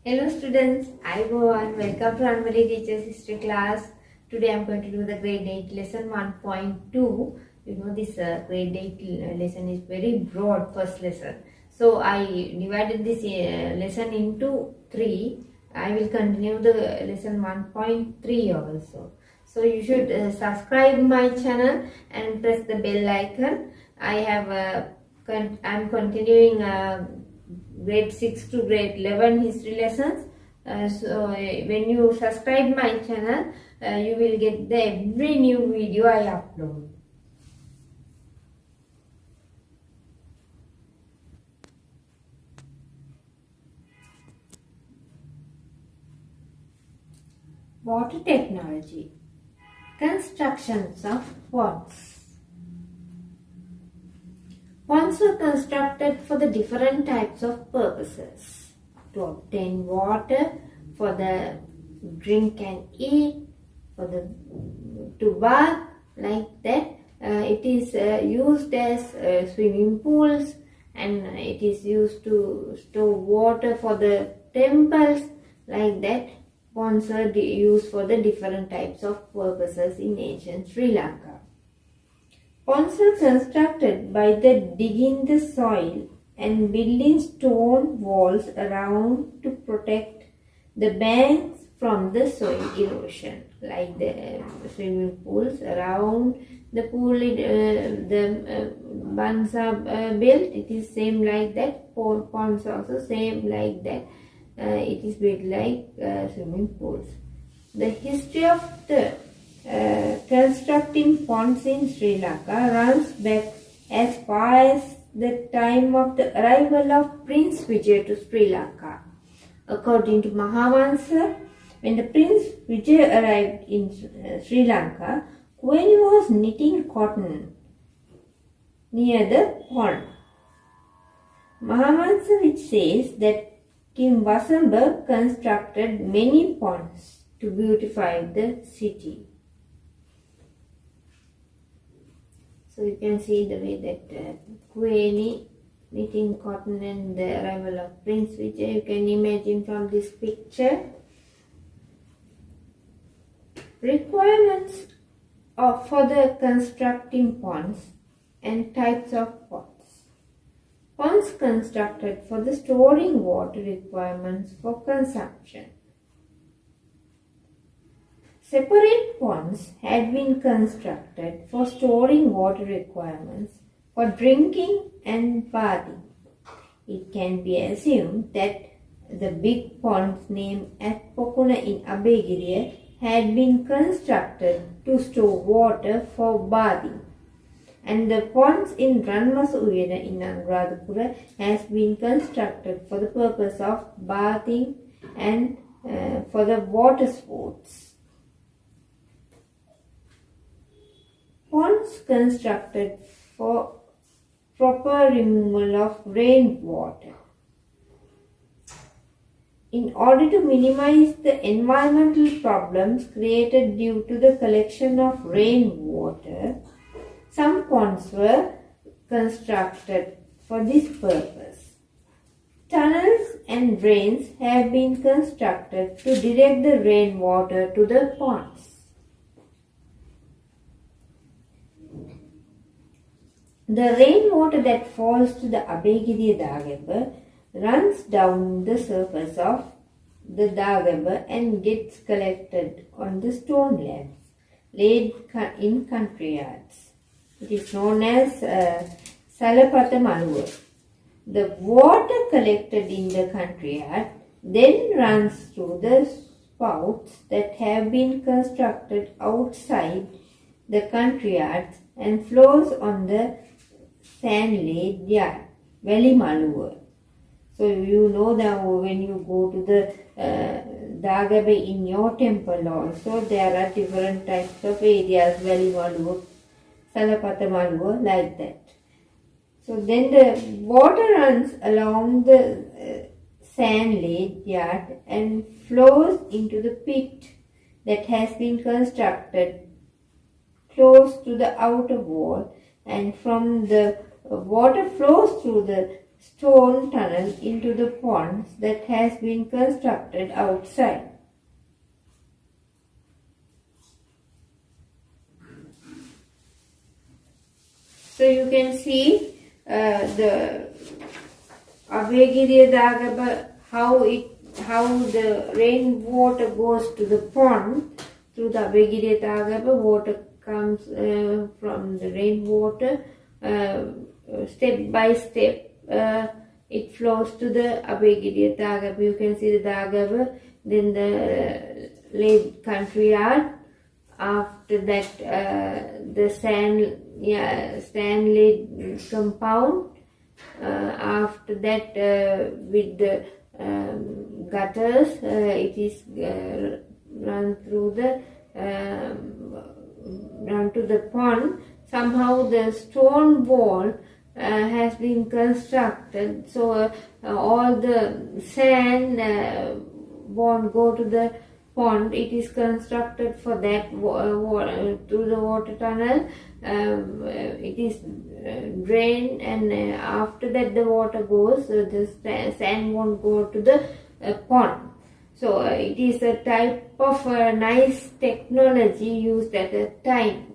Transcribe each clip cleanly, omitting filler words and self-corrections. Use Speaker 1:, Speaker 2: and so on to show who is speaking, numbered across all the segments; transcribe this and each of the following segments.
Speaker 1: Hello students, I go on. Welcome to Ranmalee Teachers History class. Today I am going to do the grade 8 lesson 1.2. You know this grade 8 lesson is very broad first lesson. So I divided this lesson into 3. I will continue the lesson 1.3 also. So you should subscribe my channel and press the bell icon. I am continuing grade 6 to grade 11 history lessons. When you subscribe my channel, you will get every new video I upload. Water technology. Constructions of ponds. Ponds were constructed for the different types of purposes. To obtain water, for the drink and eat, to bath, like that. It is used as swimming pools, and it is used to store water for the temples, like that. Ponds were used for the different types of purposes in ancient Sri Lanka. Ponds were constructed by digging the soil and building stone walls around to protect the banks from the soil erosion. Like the swimming pools around the pool, the bunds are built. It is same like that. Ponds also same like that. It is built like swimming pools. The history of the constructing ponds in Sri Lanka runs back as far as the time of the arrival of Prince Vijay to Sri Lanka. According to Mahavansa, when the Prince Vijay arrived in Sri Lanka, Kuweni was knitting cotton near the pond. Mahavansa, which says that King Vasamba constructed many ponds to beautify the city. So you can see the way that Kuweni knitting cotton and the arrival of Prince Vijay. You can imagine from this picture. Requirements for the constructing ponds and types of ponds. Ponds constructed for the storing water requirements for consumption. Separate ponds had been constructed for storing water requirements for drinking and bathing. It can be assumed that the big ponds named at Pokuna in Abegiriya had been constructed to store water for bathing, and the ponds in Ranmalee in Anuradhapura has been constructed for the purpose of bathing and for the water sports. Ponds constructed for proper removal of rainwater. In order to minimize the environmental problems created due to the collection of rainwater, some ponds were constructed for this purpose. Tunnels and drains have been constructed to direct the rainwater to the ponds. The rainwater that falls to the Abegiriya Dagaba runs down the surface of the Dagaba and gets collected on the stone slabs laid in country yards. It is known as Salapatha Maluva. The water collected in the country yard then runs through the spouts that have been constructed outside the country yards and flows on the sand-laid yard, Valley Maluva. So you know that when you go to the Dagaba in your temple also, there are different types of areas, Valley Maluva, Salapatha Maluva, like that. So then the water runs along the sand-laid yard and flows into the pit that has been constructed close to the outer wall, and from the water flows through the stone tunnel into the ponds that has been constructed outside. So you can see the Abhegiriya Dagaba, how the rainwater goes to the pond through the Abhegiriya Dagaba. Water comes from the rainwater step by step. It flows to the Abhegiriya Dagaba. You can see the Dagaba, then the laid country yard. After that, the sand-laid compound. After that, with the gutters, it is run to the pond. Somehow the stone wall has been constructed, so all the sand won't go to the pond. It is constructed for that through the water tunnel. It is drained, and after that the water goes, the sand won't go to the pond. So it is a type of nice technology used at a time.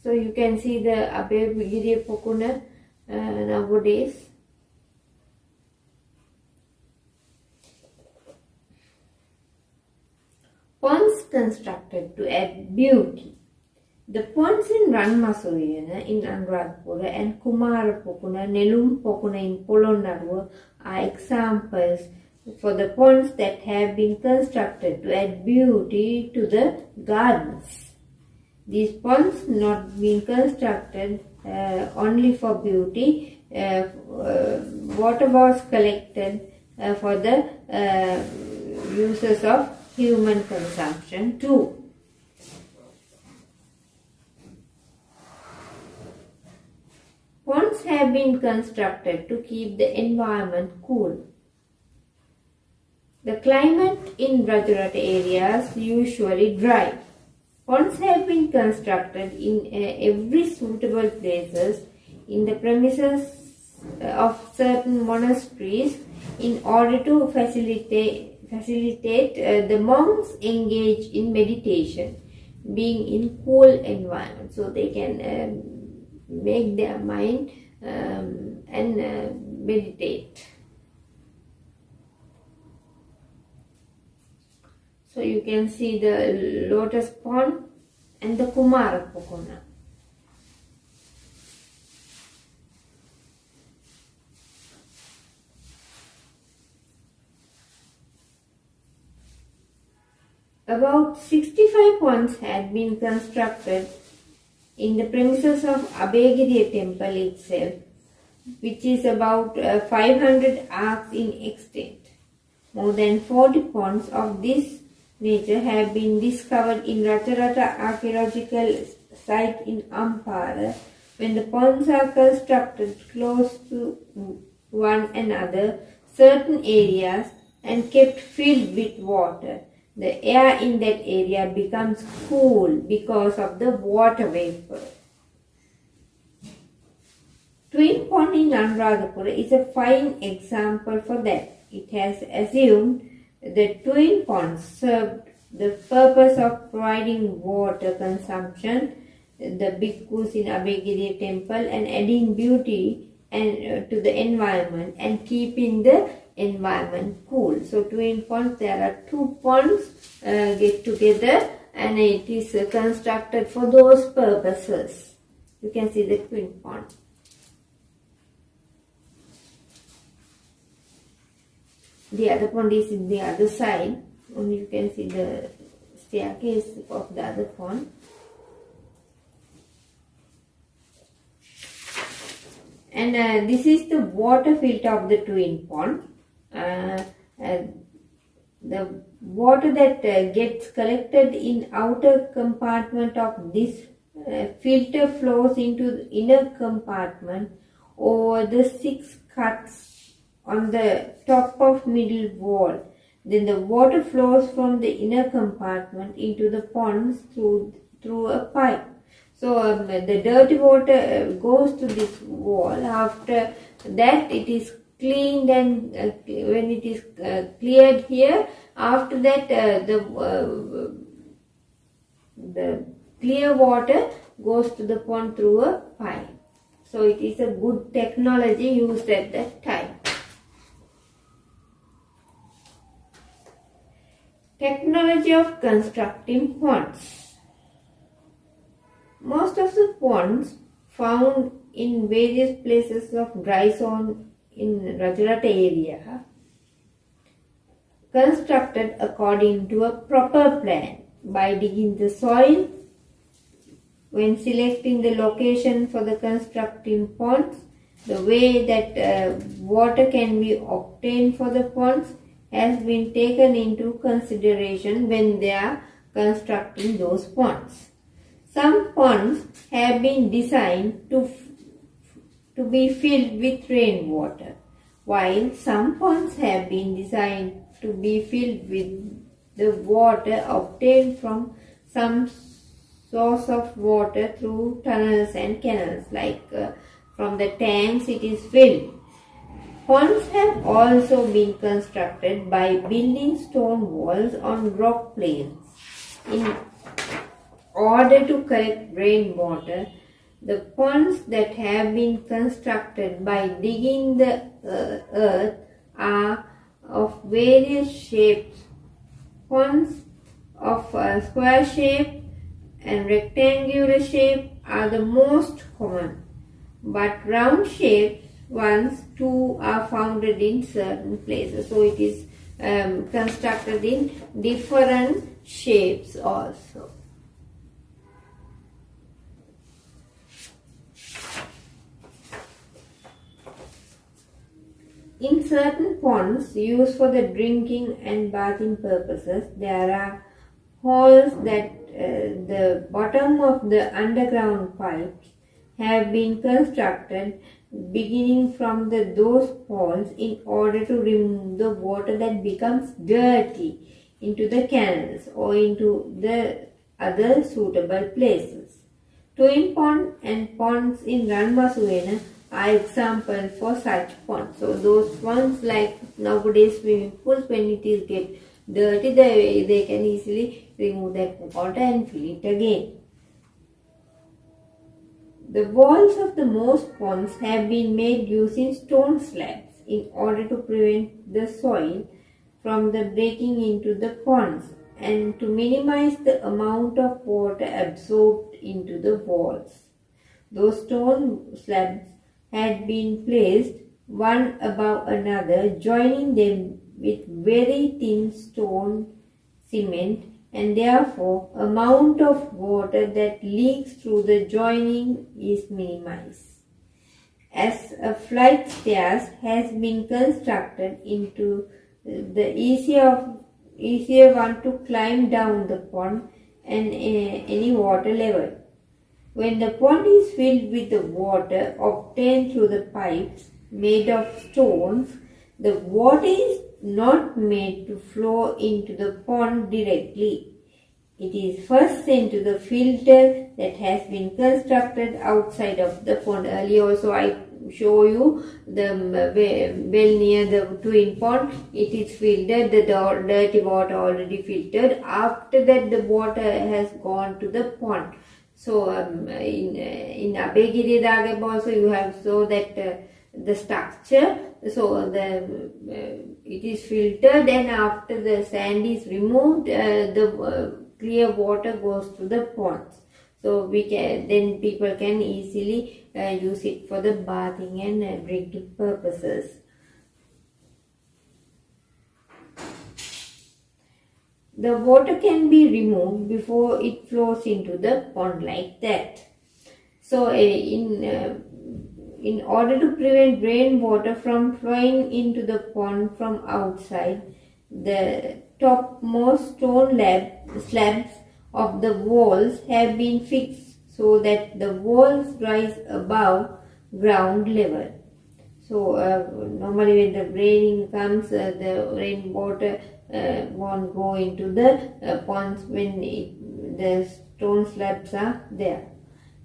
Speaker 1: So you can see the Abhegiriya Pokuna nowadays. Ponds constructed to add beauty. The ponds in Ranmalee in Anuradhapura and Kumarapokuna, Nelum Pokuna in Polonnaruwa are examples for the ponds that have been constructed to add beauty to the gardens. These ponds not being constructed only for beauty. Water was collected for the uses of human consumption too. Ponds have been constructed to keep the environment cool. The climate in Rajarata areas usually dry. Ponds have been constructed in every suitable places in the premises of certain monasteries in order to facilitate the monks engage in meditation, being in cool environment, so they can make their mind and meditate. So you can see the lotus pond and the Kumara Pokuna. About 65 ponds had been constructed in the premises of Abhegiriya temple itself, which is about 500 arcs in extent. More than 40 ponds of this nature have been discovered in Rajarata archaeological site in Ampara. When the ponds are constructed close to one another, certain areas, and kept filled with water, the air in that area becomes cool because of the water vapor. Twin Pond in Anuradhapura is a fine example for that. It has assumed the twin ponds served the purpose of providing water consumption, the bhikkhus in Abhegiriya temple, and adding beauty to the environment and keeping the environment cool. So twin ponds, there are two ponds get together, and it is constructed for those purposes. You can see the twin pond. The other pond is in the other side, and you can see the staircase of the other pond. And this is the water filter of the twin pond. The water that gets collected in outer compartment of this filter flows into the inner compartment over the 6 cuts on the top of middle wall. Then the water flows from the inner compartment into the ponds through a pipe. So the dirty water goes to this wall. After that it is cleaned, and when it is cleared here, after that the clear water goes to the pond through a pipe. So it is a good technology used at that time. Technology of constructing ponds. Most of the ponds found in various places of dry zone in Rajarata area constructed according to a proper plan by digging the soil. When selecting the location for the constructing ponds, the way that water can be obtained for the ponds has been taken into consideration when they are constructing those ponds. Some ponds have been designed to be filled with rainwater, while some ponds have been designed to be filled with the water obtained from some source of water through tunnels and canals, like from the tanks it is filled. Ponds have also been constructed by building stone walls on rock plains. In order to collect rainwater, the ponds that have been constructed by digging the earth are of various shapes. Ponds of square shape and rectangular shape are the most common, but round shaped ones too are founded in certain places. So it is constructed in different shapes also. In certain ponds used for the drinking and bathing purposes, there are holes that the bottom of the underground pipes have been constructed beginning from those holes in order to remove the water that becomes dirty into the canals or into the other suitable places. Twin pond and ponds in Ranmalee are example for such ponds. So those ponds, like nowadays swimming pools, when it is get dirty, they can easily remove that water and fill it again. The walls of the most ponds have been made using stone slabs in order to prevent the soil from the breaking into the ponds and to minimize the amount of water absorbed into the walls. Those stone slabs had been placed one above another, joining them with very thin stone cement, and therefore amount of water that leaks through the joining is minimized. As a flight stairs has been constructed into the easier one to climb down the pond and any water level. When the pond is filled with the water obtained through the pipes made of stones, the water is not made to flow into the pond directly. It is first sent to the filter that has been constructed outside of the pond. Earlier also I show you the well near the twin pond. It is filtered, the dirty water already filtered. After that the water has gone to the pond. So in Abegiri Dagab also you have so that the structure. So it is filtered, and after the sand is removed, the clear water goes to the ponds. So then people can easily use it for the bathing and drinking purposes. The water can be removed before it flows into the pond like that. So in order to prevent rainwater from flowing into the pond from outside, the topmost stone slabs of the walls have been fixed so that the walls rise above ground level. So normally when the raining comes, the rainwater won't go into the ponds when the stone slabs are there.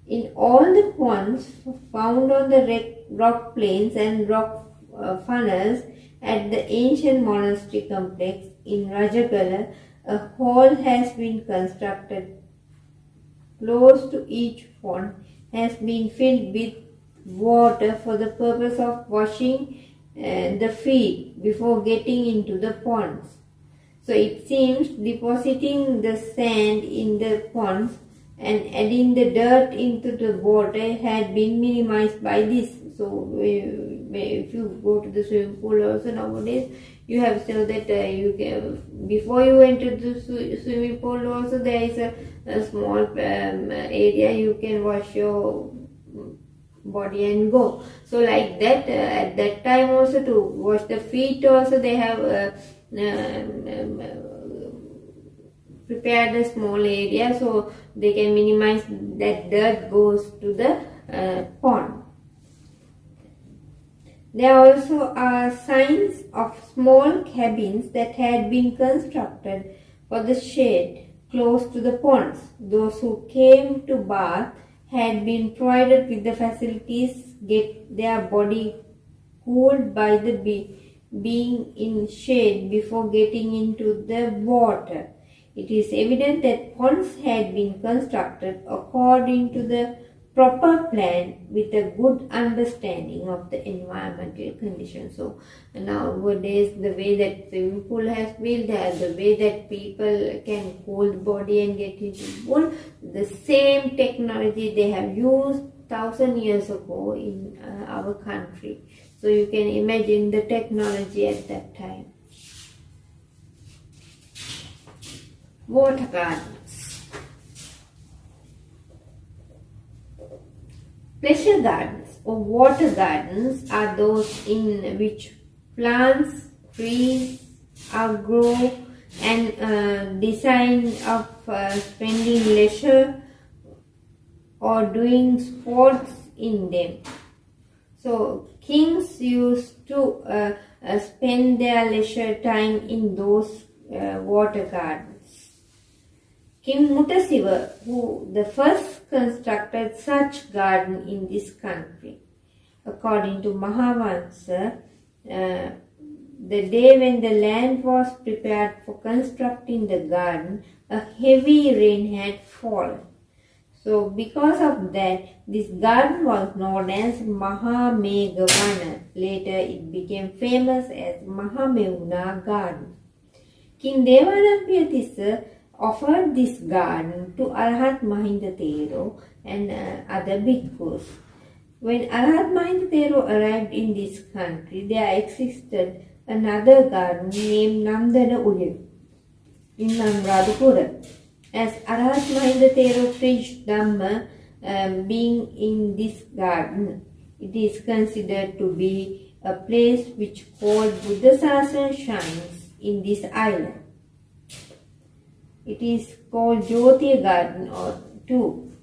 Speaker 1: In all the ponds found on the rock plains and rock funnels at the ancient monastery complex in Rajagala, a hall has been constructed close to each pond, has been filled with water for the purpose of washing the feet before getting into the ponds. So it seems depositing the sand in the ponds and adding the dirt into the water had been minimized by this. So if you go to the swimming pool also nowadays, you have so that you can, before you enter the swimming pool also there is a small area you can wash your body and go. So like that at that time also to wash the feet also they have prepared a small area so they can minimize that dirt goes to the pond. There also are signs of small cabins that had been constructed for the shade close to the ponds. Those who came to bath had been provided with the facilities get their body cooled by the being in shade before getting into the water. It is evident that ponds had been constructed according to the proper plan with a good understanding of the environmental conditions. So nowadays the way that swimming pool has built, the way that people can cool the body and get into the pool, the same technology they have used 1,000 years ago in our country. So you can imagine the technology at that time. Water gardens. Pleasure gardens or water gardens are those in which plants, trees are grown and design of spending leisure or doing sports in them. So kings used to spend their leisure time in those water gardens. King Mutasiva, who the first constructed such garden in this country. According to Mahavansa, the day when the land was prepared for constructing the garden, a heavy rain had fallen. So because of that, this garden was known as Mahameghavana. Later it became famous as Mahamevuna Garden. King Devanapiyatissa offered this garden to Arhat Mahinda Thero and other bhikkhus. When Arhat Mahinda Thero arrived in this country, there existed another garden named Nandana Uya in Anuradhapura. As Arhat Mahinda Thero preached Dhamma being in this garden, it is considered to be a place which called Buddha Sasana shines in this island. It is called Jyotiya Garden or too.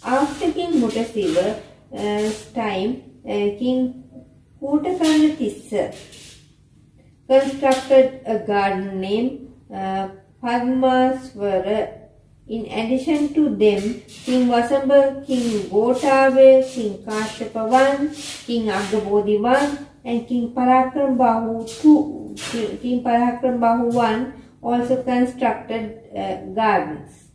Speaker 1: After King Mutasiva's time, King Kutakarnatissa constructed a garden named Padmaswara. In addition to them, King Vasamba, King Gotave, King Kashyapa I, King Agabodhi I, and King Parakram Bahu I also constructed gardens.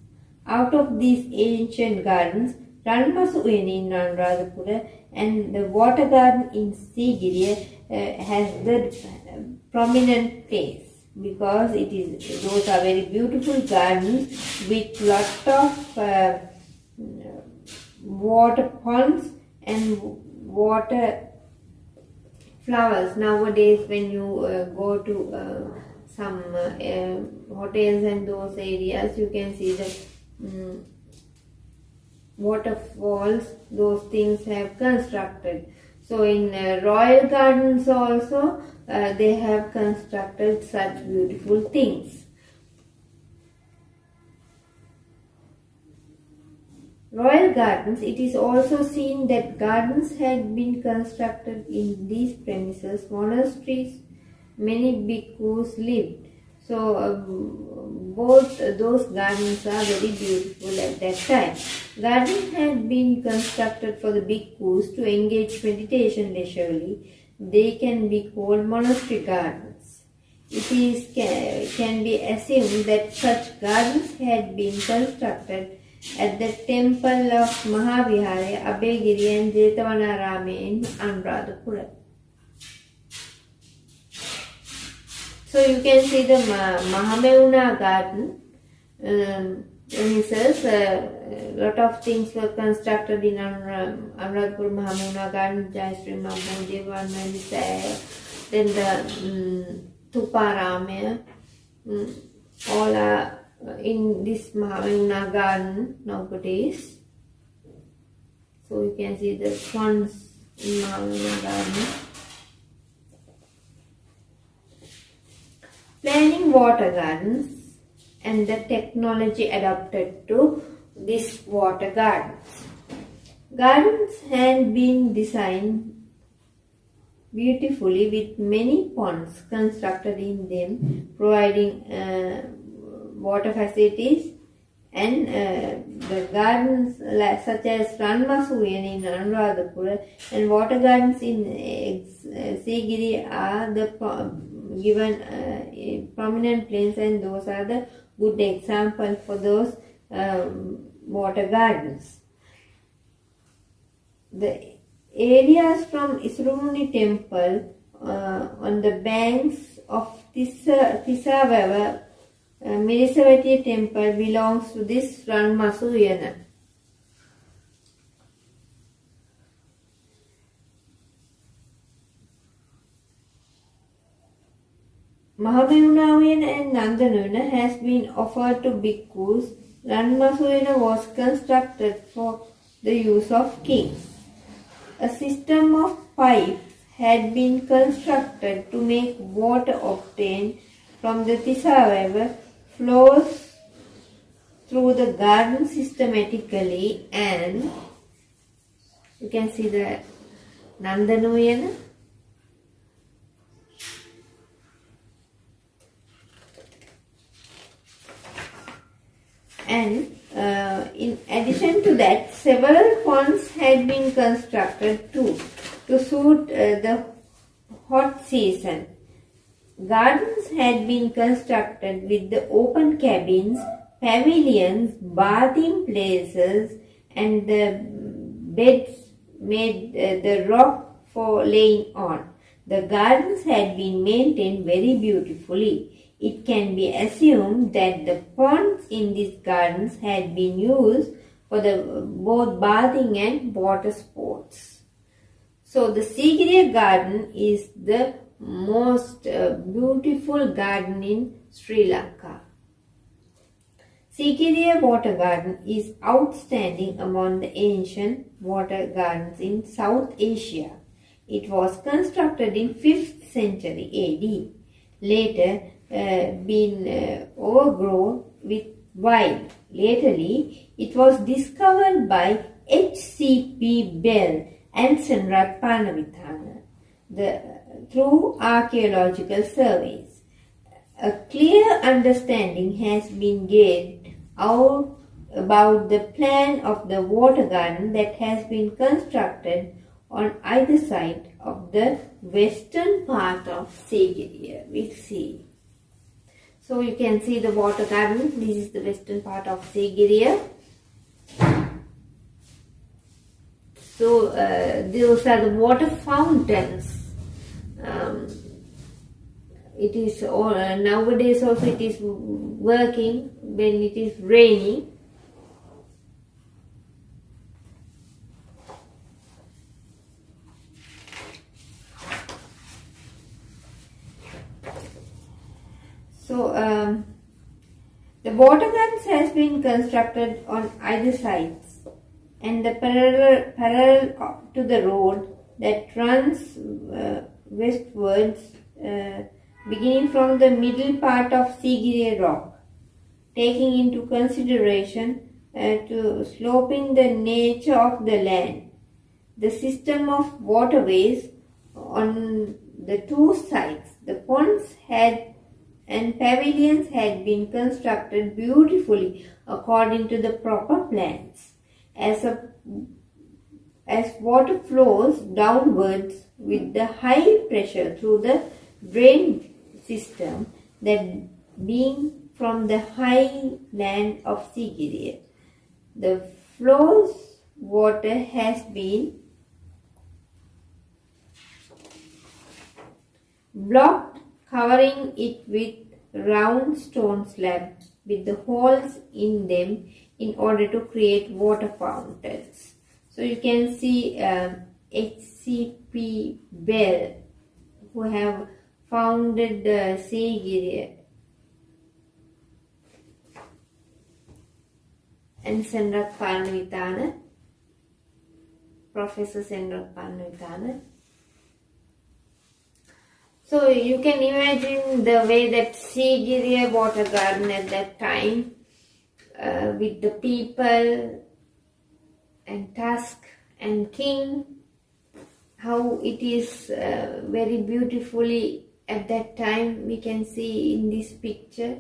Speaker 1: Out of these ancient gardens, Ranmasu in Anuradhapura and the water garden in Sigiriya has the prominent place because those are very beautiful gardens with lot of water ponds and water flowers. Nowadays when you go to some hotels and those areas, you can see the waterfalls, those things have constructed. So in royal gardens also they have constructed such beautiful things. Royal gardens, it is also seen that gardens had been constructed in these premises. Monasteries, many bhikkhus lived. So both those gardens are very beautiful at that time. Gardens had been constructed for the bhikkhus to engage meditation leisurely. They can be called monastery gardens. It can be assumed that such gardens had been constructed at the temple of Mahavihara, Abhayagiri and Jetavanarama in Anuradhapura. So you can see the Mahamevuna garden. He says a lot of things were constructed in Anuradhapura Mahamevuna garden, Jayasri Mahamudi, Ranmalee, then the Tuparama, all are in this Mahamevuna garden nowadays. So you can see the swans in Mahamevuna garden. Planning water gardens and the technology adapted to these water gardens. Gardens had been designed beautifully with many ponds constructed in them, providing water facilities, and the gardens such as Ranmalee in Anuradhapura and water gardens in Sigiri are the given prominent places, and those are the good example for those water gardens. The areas from Isrumuni temple on the banks of Tisavava Mirisavati temple belongs to this Ranmalee. Mahamevuna and Nandanuyana has been offered to bhikkhus. Ranmalee was constructed for the use of kings. A system of pipes had been constructed to make water obtained from the Tisavava flows through the garden systematically, and you can see the Nandanuyana. And in addition to that, several ponds had been constructed too to suit the hot season. Gardens had been constructed with the open cabins, pavilions, bathing places, and the beds made the rock for laying on. The gardens had been maintained very beautifully. It can be assumed that the ponds in these gardens had been used for both bathing and water sports. So the Sigiriya garden is the most beautiful garden in Sri Lanka. Sigiriya water garden is outstanding among the ancient water gardens in South Asia. It was constructed in 5th century AD. Later, been overgrown with wild. Lately, it was discovered by H.C.P. Bell and Senrat Panavithana through archaeological surveys. A clear understanding has been gained out about the plan of the water garden that has been constructed on either side of the western part of Sigiriya. We'll see. So you can see the water garden. This is the western part of Sigiriya. So those are the water fountains. It is nowadays also it is working when it is raining. So the water gardens has been constructed on either sides, and the parallel to the road that runs westwards, beginning from the middle part of Sigiriya rock, taking into consideration to sloping the nature of the land. The system of waterways on the two sides, the ponds had and pavilions had been constructed beautifully according to the proper plans. As water flows downwards with the high pressure through the drain system, that being from the high land of Sigiriya, the flows water has been blocked, covering it with round stone slabs with the holes in them in order to create water fountains. So you can see HCP Bell, who have founded Sigiriya, and Senrak Parnavithana, Professor Senrak Parnavithana. So you can imagine the way that Sigiriya water garden at that time, with the people and tusk and king, how it is very beautifully at that time we can see in this picture.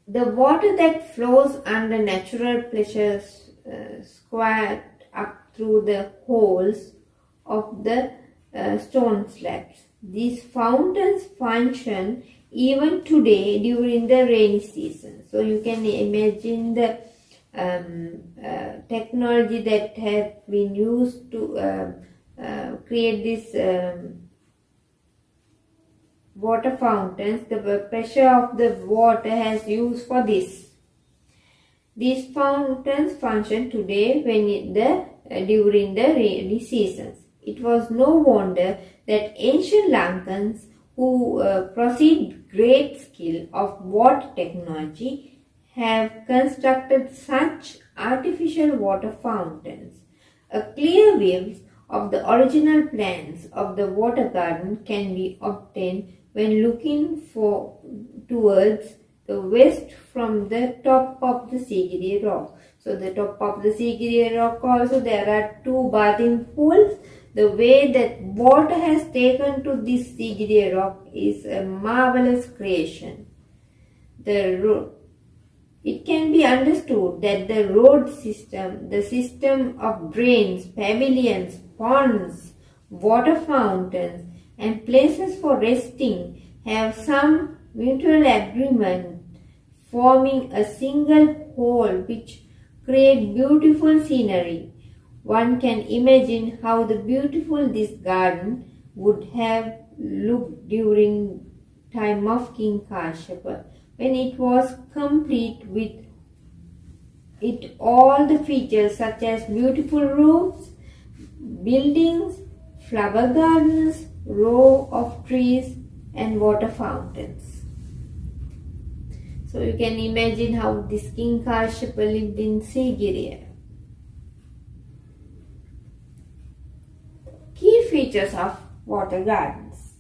Speaker 1: The water that flows under natural pleasures squared up through the holes of the stone slabs. These fountains function even today during the rainy season. So you can imagine the technology that has been used to create this water fountains. The pressure of the water has used for this. These fountains function today during the rainy seasons. It was no wonder that ancient Lankans, who possessed great skill of water technology, have constructed such artificial water fountains. A clear view of the original plans of the water garden can be obtained when looking towards the west from the top of the Sigiriya rock. So the top of the Sigiriya rock also there are two bathing pools. The way that water has taken to this Sigiriya rock is a marvelous creation. It can be understood that the road system, the system of drains, pavilions, ponds, water fountains, and places for resting have some mutual agreement, forming a single whole which create beautiful scenery. One can imagine how the beautiful this garden would have looked during time of King Kashyapa, when it was complete with it all the features such as beautiful roofs, buildings, flower gardens, row of trees, and water fountains. So you can imagine how this King Kashyapa lived in Sigiriya. Key features of water gardens.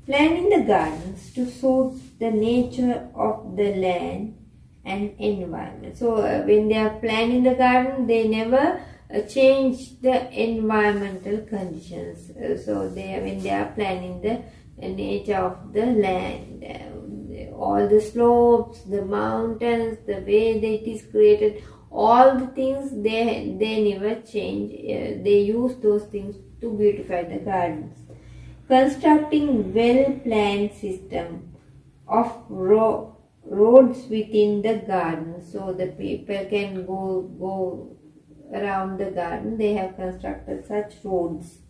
Speaker 1: Planning the gardens to suit the nature of the land and environment. So when they are planning the garden, they never change the environmental conditions. When they are planning the nature of the land, all the slopes, the mountains, the way that it is created, all the things they never change. They use those things to beautify the gardens. Constructing well-planned system of roads within the garden, so the people can go around the garden. They have constructed such roads.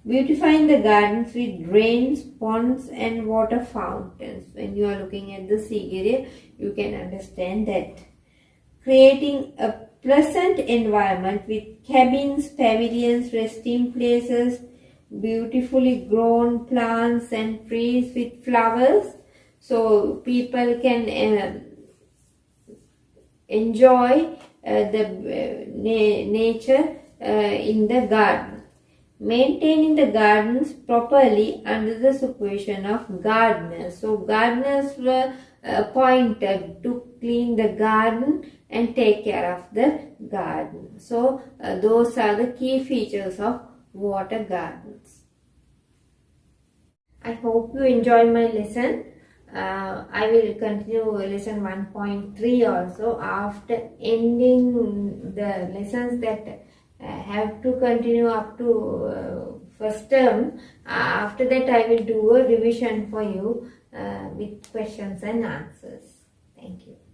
Speaker 1: Beautifying the gardens with drains, ponds, and water fountains. When you are looking at the Sigiriya, you can understand that. Creating a pleasant environment with cabins, pavilions, resting places, beautifully grown plants and trees with flowers, so people can enjoy the nature in the garden. Maintaining the gardens properly under the supervision of gardeners. So gardeners were appointed to clean the garden and take care of the garden. So those are the key features of water gardens. I hope you enjoy my lesson. I will continue lesson 1.3 also after ending the lessons that have to continue up to first term. After that I will do a revision for you with questions and answers. Thank you.